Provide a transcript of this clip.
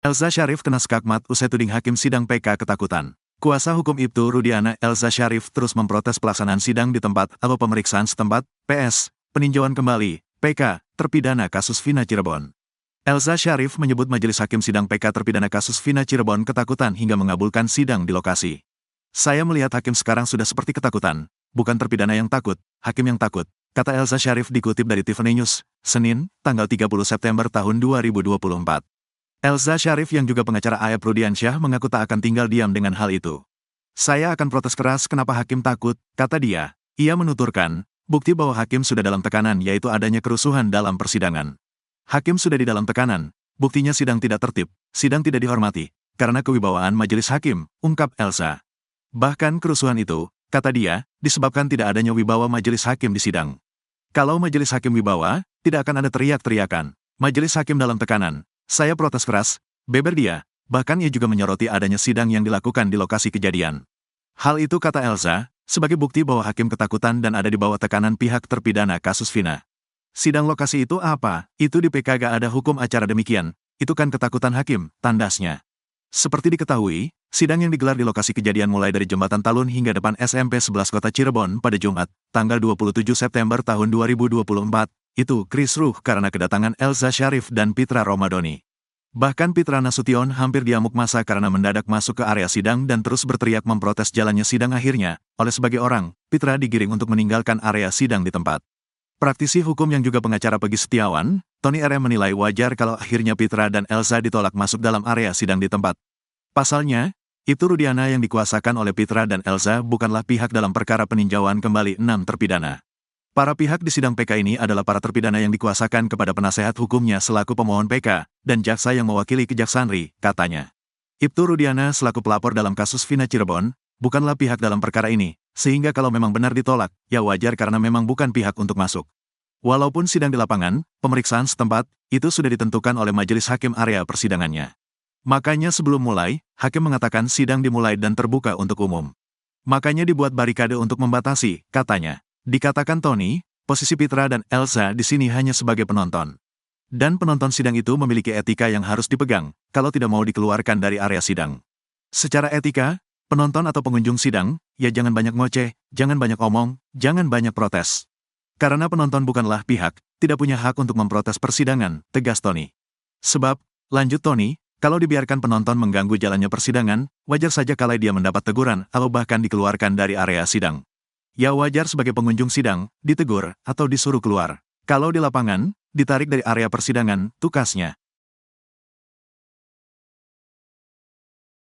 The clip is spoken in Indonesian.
Elza Sharif kena skakmat usai tuding hakim sidang PK ketakutan. Kuasa hukum Ibtu Rudiana Elza Sharif terus memprotes pelaksanaan sidang di tempat atau pemeriksaan setempat, PS, peninjauan kembali, PK, terpidana kasus Vina Cirebon. Elza Sharif menyebut majelis hakim sidang PK terpidana kasus Vina Cirebon ketakutan hingga mengabulkan sidang di lokasi. Saya melihat hakim sekarang sudah seperti ketakutan, bukan terpidana yang takut, hakim yang takut, kata Elza Sharif dikutip dari Tiffany News, Senin, tanggal 30 September tahun 2024. Elza Sharif yang juga pengacara Ayap Rudiansyah mengaku tak akan tinggal diam dengan hal itu. Saya akan protes keras kenapa hakim takut, kata dia. Ia menuturkan, bukti bahwa hakim sudah dalam tekanan yaitu adanya kerusuhan dalam persidangan. Hakim sudah di dalam tekanan, buktinya sidang tidak tertib, sidang tidak dihormati, karena kewibawaan majelis hakim, ungkap Elza. Bahkan kerusuhan itu, kata dia, disebabkan tidak adanya wibawa majelis hakim di sidang. Kalau majelis hakim wibawa, tidak akan ada teriak-teriakan. Majelis hakim dalam tekanan. Saya protes keras, beber dia, bahkan ia juga menyoroti adanya sidang yang dilakukan di lokasi kejadian. Hal itu kata Elza, sebagai bukti bahwa hakim ketakutan dan ada di bawah tekanan pihak terpidana kasus Vina. Sidang lokasi itu apa? Itu di PK gak ada hukum acara demikian, itu kan ketakutan hakim, tandasnya. Seperti diketahui, sidang yang digelar di lokasi kejadian mulai dari Jembatan Talun hingga depan SMP 11 Kota Cirebon pada Jumat, tanggal 27 September tahun 2024. Itu kisruh karena kedatangan Elza Sharif dan Pitra Romadhoni. Bahkan Pitra Nasution hampir diamuk massa karena mendadak masuk ke area sidang dan terus berteriak memprotes jalannya sidang akhirnya. Oleh sebagai orang, Pitra digiring untuk meninggalkan area sidang di tempat. Praktisi hukum yang juga pengacara Peggy Setiawan, Tony RM menilai wajar kalau akhirnya Pitra dan Elza ditolak masuk dalam area sidang di tempat. Pasalnya, Ibtu Rudiana yang dikuasakan oleh Pitra dan Elza bukanlah pihak dalam perkara peninjauan kembali 6 terpidana. Para pihak di sidang PK ini adalah para terpidana yang dikuasakan kepada penasehat hukumnya selaku pemohon PK, dan jaksa yang mewakili Kejaksaan RI, katanya. Ibtu Rudiana selaku pelapor dalam kasus Vina Cirebon, bukanlah pihak dalam perkara ini, sehingga kalau memang benar ditolak, ya wajar karena memang bukan pihak untuk masuk. Walaupun sidang di lapangan, pemeriksaan setempat, itu sudah ditentukan oleh majelis hakim area persidangannya. Makanya sebelum mulai, hakim mengatakan sidang dimulai dan terbuka untuk umum. Makanya dibuat barikade untuk membatasi, katanya. Dikatakan Tony, posisi Pitra dan Elza di sini hanya sebagai penonton. Dan penonton sidang itu memiliki etika yang harus dipegang, kalau tidak mau dikeluarkan dari area sidang. Secara etika, penonton atau pengunjung sidang, ya jangan banyak ngoceh, jangan banyak omong, jangan banyak protes. Karena penonton bukanlah pihak, tidak punya hak untuk memprotes persidangan, tegas Tony. Sebab, lanjut Tony, kalau dibiarkan penonton mengganggu jalannya persidangan, wajar saja kalau dia mendapat teguran atau bahkan dikeluarkan dari area sidang. Ya wajar sebagai pengunjung sidang, ditegur, atau disuruh keluar. Kalau di lapangan, ditarik dari area persidangan, tukasnya.